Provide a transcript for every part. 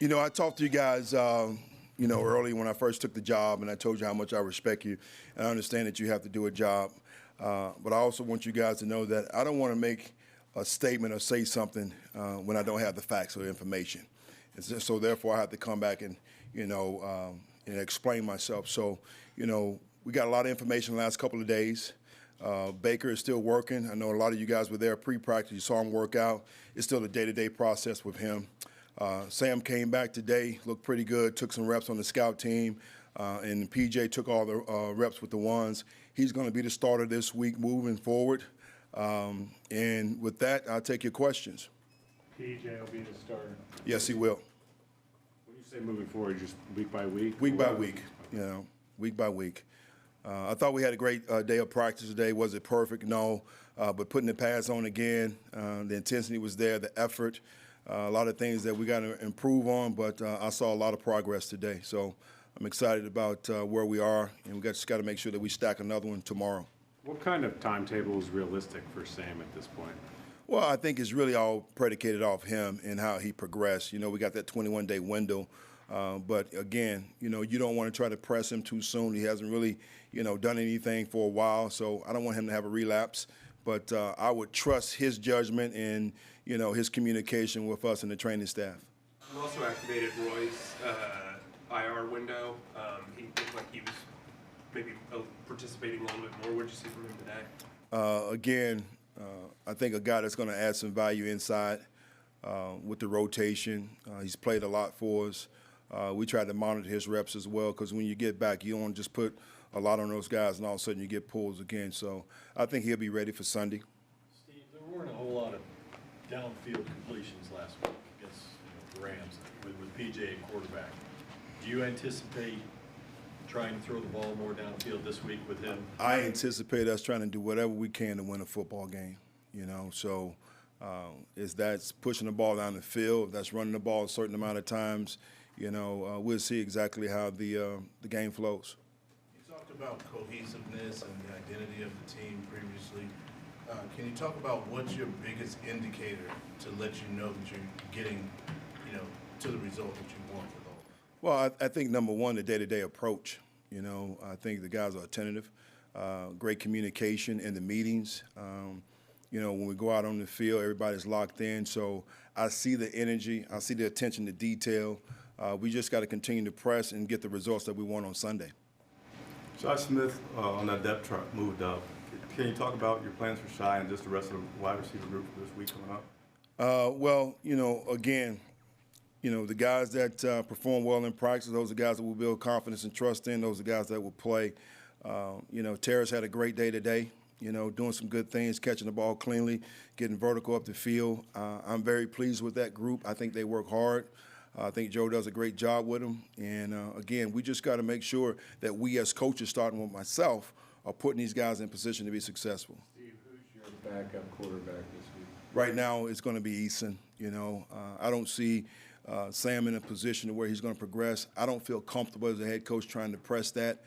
I talked to you guys, early when I first took the job, and I told you how much I respect you, and I understand that you have to do a job. But I also want you guys to know that I don't want to make a statement or say something when I don't have the facts or information. So therefore, I have to come back and, and explain myself. So, we got a lot of information the last couple of days. Baker is still working. I know a lot of you guys were there pre-practice. You saw him work out. It's still a day-to-day process with him. Sam came back today, looked pretty good, took some reps on the scout team, and PJ took all the reps with the ones. He's going to be the starter this week moving forward. And with that, I'll take your questions. PJ will be the starter. Yes, he will. When you say moving forward, just week by week? Week by week, week by week. I thought we had a great day of practice today. Was it perfect? No. But putting the pads on again, the intensity was there, the effort, a lot of things that we got to improve on, but I saw a lot of progress today. So I'm excited about where we are, and we just got to make sure that we stack another one tomorrow. What kind of timetable is realistic for Sam at this point? Well, I think it's really all predicated off him and how he progressed. We got that 21-day window. But again, you don't want to try to press him too soon. He hasn't really, done anything for a while, so I don't want him to have a relapse. But I would trust his judgment and, his communication with us and the training staff. You also activated Roy's IR window. He looked like he was maybe participating a little bit more. What did you see from him today? Again, I think a guy that's going to add some value inside with the rotation. He's played a lot for us. We tried to monitor his reps as well, because when you get back, you don't want to just put a lot on those guys and all of a sudden you get pulls again. So I think he'll be ready for Sunday. Steve, there weren't a whole lot of downfield completions last week against the Rams with PJ at quarterback. Do you anticipate trying to throw the ball more downfield this week with him? I anticipate us trying to do whatever we can to win a football game, So if that's pushing the ball down the field, if that's running the ball a certain amount of times, we'll see exactly how the game flows. You talked about cohesiveness and the identity of the team previously. Can you talk about what's your biggest indicator to let you know that you're getting, to the result that you want with all that? Well, I think number one, the day-to-day approach. I think the guys are attentive, great communication in the meetings. When we go out on the field, everybody's locked in. So I see the energy, I see the attention to detail. We just got to continue to press and get the results that we want on Sunday. Josh Smith on that depth chart moved up. Can you talk about your plans for Shy and just the rest of the wide receiver group for this week coming up? Again, the guys that perform well in practice, those are guys that we'll build confidence and trust in. Those are guys that will play. Terrace had a great day today, doing some good things, catching the ball cleanly, getting vertical up the field. I'm very pleased with that group. I think they work hard. I think Joe does a great job with them. And, again, we just got to make sure that we as coaches, starting with myself, are putting these guys in position to be successful. Steve, who's your backup quarterback this week? Right now it's going to be Eason. I don't see Sam in a position where he's going to progress. I don't feel comfortable as a head coach trying to press that.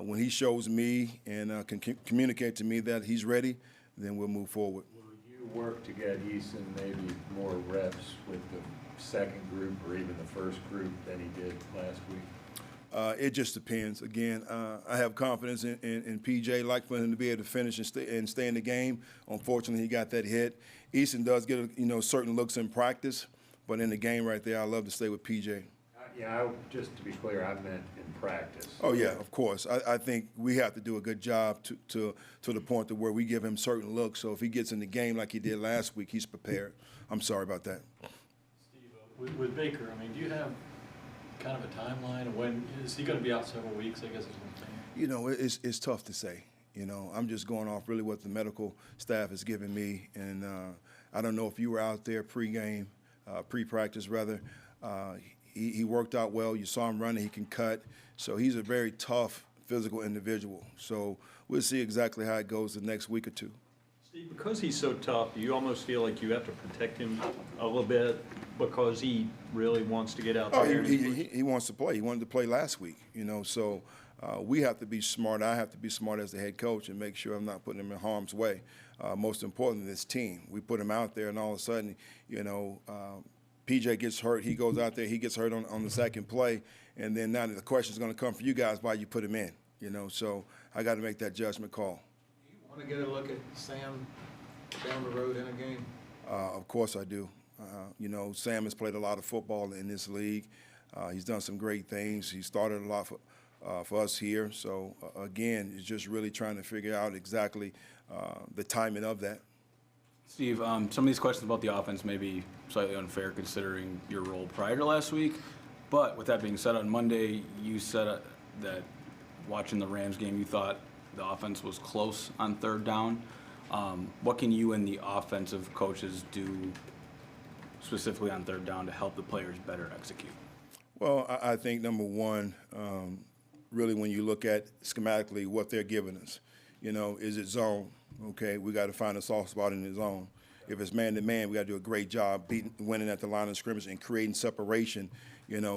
When he shows me and can communicate to me that he's ready, then we'll move forward. Will you work to get Eason maybe more reps with the second group or even the first group than he did last week? It just depends. Again, I have confidence in PJ. Like for him to be able to finish and stay in the game. Unfortunately, he got that hit. Easton does get certain looks in practice, but in the game right there, I love to stay with PJ. Just to be clear, I meant in practice. Oh yeah, of course. I think we have to do a good job to the point to where we give him certain looks. So if he gets in the game like he did last week, he's prepared. I'm sorry about that. Steve, with Baker, do you have kind of a timeline of when is he going to be out several weeks? I guess is what I'm saying. It's tough to say. I'm just going off really what the medical staff is giving me, and I don't know if you were out there pre-game, pre-practice rather. He worked out well. You saw him running. He can cut. So he's a very tough physical individual. So we'll see exactly how it goes the next week or two. Steve, because he's so tough, do you almost feel like you have to protect him a little bit because he really wants to get out there? Oh, he wants to play. He wanted to play last week, So we have to be smart. I have to be smart as the head coach and make sure I'm not putting him in harm's way. Most importantly, this team. We put him out there, and all of a sudden, PJ gets hurt, he goes out there, he gets hurt on the second play, and then now the question is going to come for you guys why you put him in. So I got to make that judgment call. Do you want to get a look at Sam down the road in a game? Of course I do. Sam has played a lot of football in this league. He's done some great things. He started a lot for us here. So, again, it's just really trying to figure out exactly the timing of that. Steve, some of these questions about the offense may be slightly unfair considering your role prior to last week. But with that being said, on Monday, you said that watching the Rams game, you thought the offense was close on third down. What can you and the offensive coaches do specifically on third down to help the players better execute? Well, I think, number one, really when you look at schematically what they're giving us, is it zone? Okay, we got to find a soft spot in the zone. If it's man-to-man, we got to do a great job winning at the line of scrimmage and creating separation,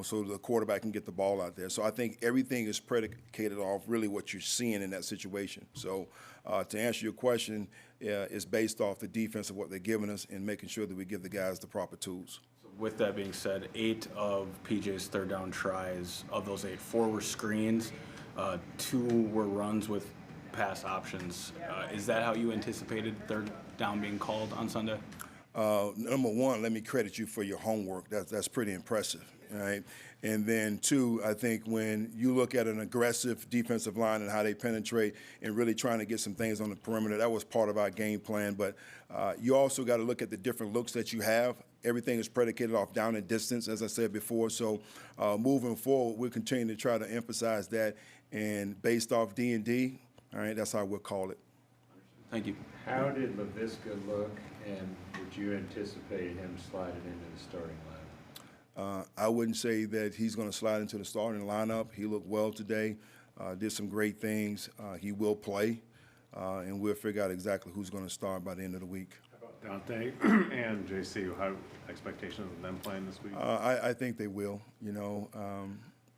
so the quarterback can get the ball out there. So I think everything is predicated off really what you're seeing in that situation. So to answer your question, it's based off the defense of what they're giving us and making sure that we give the guys the proper tools. With that being said, 8 of PJ's third down tries, of those 8, 4 were screens, 2 were runs with pass options. Is that how you anticipated third down being called on Sunday? Number one, let me credit you for your homework. That's pretty impressive, right? And then 2, I think when you look at an aggressive defensive line and how they penetrate and really trying to get some things on the perimeter, that was part of our game plan. But you also got to look at the different looks that you have. Everything is predicated off down and distance, as I said before. So moving forward, we'll continue to try to emphasize that. And based off D&D, all right, that's how we'll call it. Thank you. How did LaVisca look, and would you anticipate him sliding into the starting lineup? I wouldn't say that he's going to slide into the starting lineup. He looked well today, did some great things. He will play, and we'll figure out exactly who's going to start by the end of the week. Dante and JC, how expectations of them playing this week? I think they will.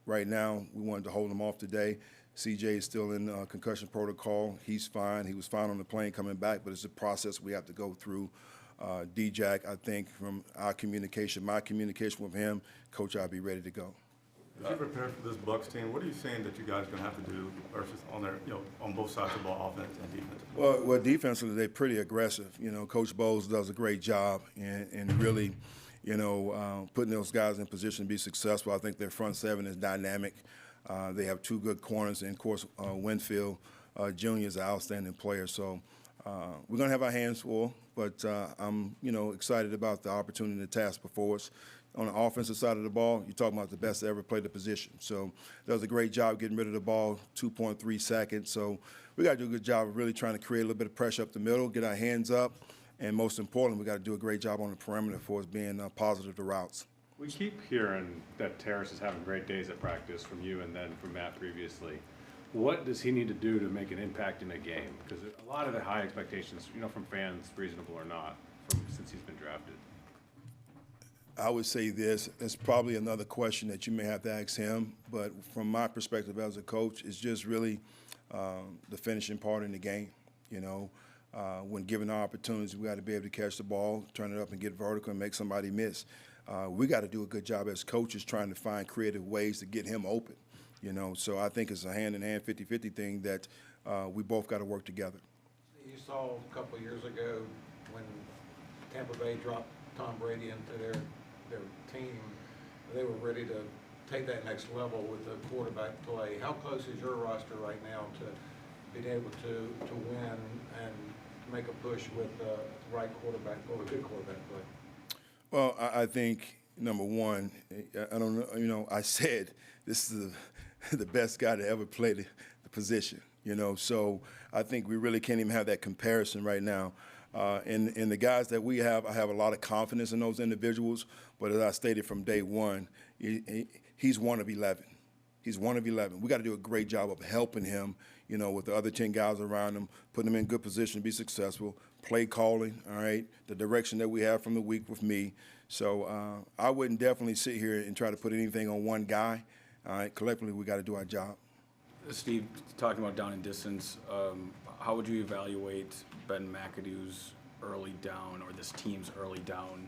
Right now we wanted to hold them off today. CJ is still in concussion protocol. He's fine. He was fine on the plane coming back, but it's a process we have to go through. D-Jack, I think from our communication, my communication with him, Coach, I'll be ready to go. As you prepare for this Bucs team, what are you saying that you guys are going to have to do versus on their, on both sides of the ball, offense and defense? Well, defensively, they're pretty aggressive. Coach Bowles does a great job and really, putting those guys in position to be successful. I think their front seven is dynamic. They have 2 good corners, and of course, Winfield Jr. is an outstanding player. So we're going to have our hands full, but I'm, excited about the opportunity and the task before us. On the offensive side of the ball, you're talking about the best that ever played the position. So does a great job getting rid of the ball, 2.3 seconds. So we got to do a good job of really trying to create a little bit of pressure up the middle, get our hands up, and most importantly, we got to do a great job on the perimeter for us being positive to routes. We keep hearing that Terrace is having great days at practice from you and then from Matt previously. What does he need to do to make an impact in a game? Because a lot of the high expectations, from fans, reasonable or not, since he's been drafted. I would say this. It's probably another question that you may have to ask him, but from my perspective as a coach, it's just really the finishing part in the game. When given the opportunities, we got to be able to catch the ball, turn it up and get vertical and make somebody miss. We got to do a good job as coaches trying to find creative ways to get him open. So I think it's a hand-in-hand, 50-50 thing that we both got to work together. You saw a couple of years ago when Tampa Bay dropped Tom Brady into their team, they were ready to take that next level with the quarterback play. How close is your roster right now to being able to win and make a push with the right quarterback or a good quarterback play? Well, I think, number one, I don't know, I said this is the best guy to ever play the position, so I think we really can't even have that comparison right now. In the guys that we have, I have a lot of confidence in those individuals, but as I stated from day one, he's one of 11. He's one of 11. We got to do a great job of helping him, with the other 10 guys around him, putting him in good position to be successful, play calling, all right, the direction that we have from the week with me. So I wouldn't definitely sit here and try to put anything on one guy. All right, collectively, we got to do our job. Steve, talking about down and distance, how would you evaluate Ben McAdoo's early down or this team's early down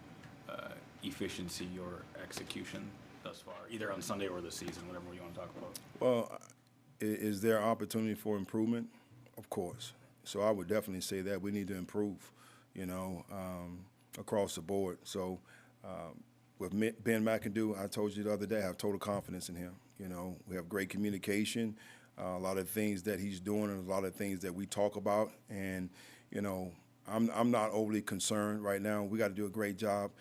efficiency or execution thus far, either on Sunday or this season, whatever you want to talk about? Well, is there opportunity for improvement? Of course. So I would definitely say that we need to improve, across the board. So with Ben McAdoo, I told you the other day, I have total confidence in him. We have great communication, a lot of things that he's doing and a lot of things that we talk about. And, I'm not overly concerned right now. We got to do a great job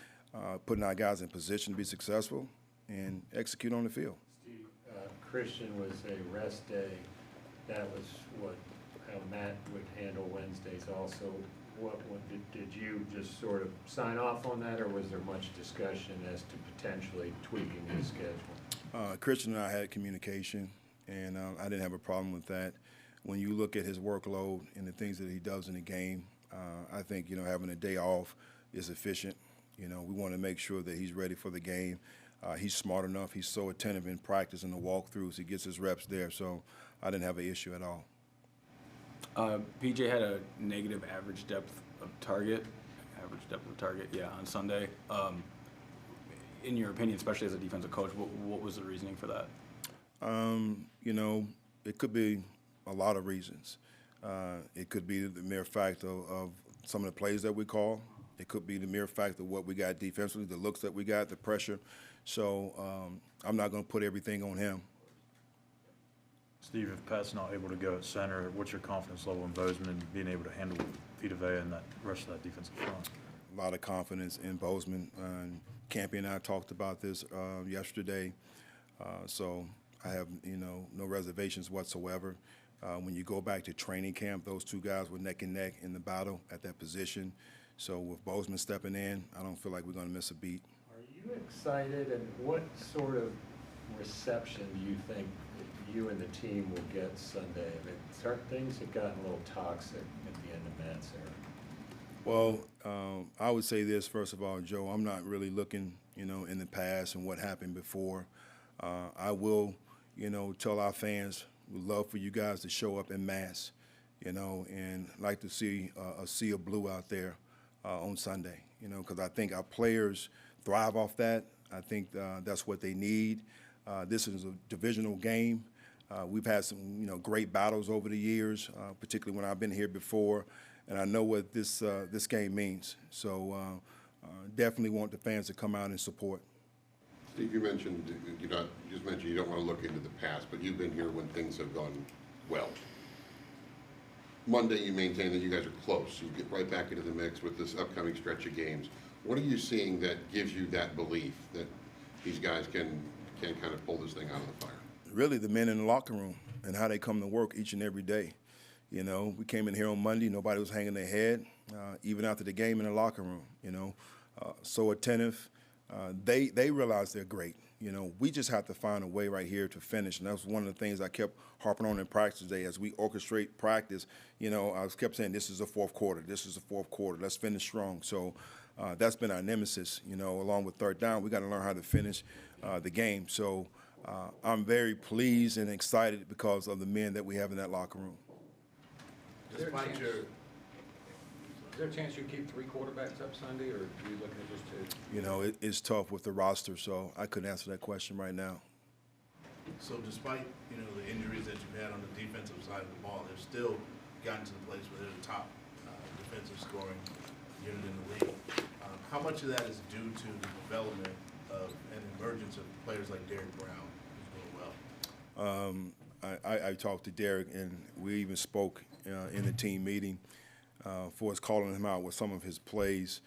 putting our guys in position to be successful and execute on the field. Steve, Christian was a rest day. That was how Matt would handle Wednesdays also. What did you just sort of sign off on that, or was there much discussion as to potentially tweaking his schedule? Christian and I had communication, and I didn't have a problem with that. When you look at his workload and the things that he does in the game, I think, having a day off is efficient. We want to make sure that he's ready for the game. He's smart enough. He's so attentive in practice and the walkthroughs. He gets his reps there, so I didn't have an issue at all. PJ had a negative average depth of target, on Sunday. In your opinion, especially as a defensive coach, what was the reasoning for that? It could be a lot of reasons. It could be the mere fact of some of the plays that we call. It could be the mere fact of what we got defensively, the looks that we got, the pressure. So I'm not going to put everything on him. Steve, if Pat's not able to go at center, what's your confidence level in Bozeman and being able to handle Vita Vea and that rest of that defensive front? A lot of confidence in Bozeman. Campy and I talked about this yesterday. So I have, no reservations whatsoever. When you go back to training camp, those two guys were neck and neck in the battle at that position. So with Bozeman stepping in, I don't feel like we're going to miss a beat. Are you excited, and what sort of reception do you think you and the team will get Sunday? I mean, certain things have gotten a little toxic at the end of Matt's era. Well, I would say this, first of all, Joe, I'm not really looking, in the past and what happened before. I will, tell our fans, we'd love for you guys to show up en masse, and like to see a sea of blue out there on Sunday, because I think our players thrive off that. I think that's what they need. This is a divisional game. We've had some, great battles over the years, particularly when I've been here before, and I know what this game means. So definitely want the fans to come out and support. Steve, you just mentioned you don't want to look into the past, but you've been here when things have gone well. Monday, you maintain that you guys are close. You get right back into the mix with this upcoming stretch of games. What are you seeing that gives you that belief that these guys can kind of pull this thing out of the fire? Really, the men in the locker room and how they come to work each and every day. We came in here on Monday, nobody was hanging their head, even after the game in the locker room, so attentive. They realize they're great. We just have to find a way right here to finish. And that was one of the things I kept harping on in practice today as we orchestrate practice. I kept saying, this is the fourth quarter. This is the fourth quarter. Let's finish strong. So that's been our nemesis, along with third down. We got to learn how to finish the game. So I'm very pleased and excited because of the men that we have in that locker room. Is there a chance you keep 3 quarterbacks up Sunday, or are you looking at just 2? It's tough with the roster, so I couldn't answer that question right now. So despite, the injuries that you've had on the defensive side of the ball, they've still gotten to the place where they're the top defensive scoring unit in the league. How much of that is due to the development of and emergence of players like Derek Brown, who's doing well? I talked to Derek, and we even spoke in the team meeting for us calling him out with some of his plays.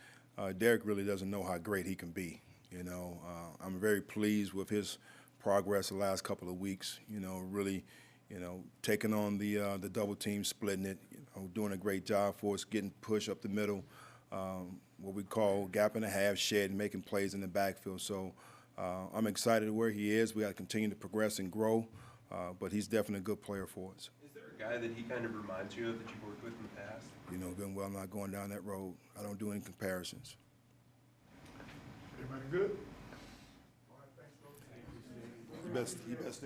Derek really doesn't know how great he can be. I'm very pleased with his progress the last couple of weeks. Really, taking on the double team, splitting it, doing a great job for us, getting push up the middle, what we call gap and a half, shed, making plays in the backfield. So I'm excited where he is. We got to continue to progress and grow, but he's definitely a good player for us. Is there a guy that he kind of reminds you of that you've worked with in the past? Good. Well, I'm not going down that road. I don't do any comparisons. Everybody good? You best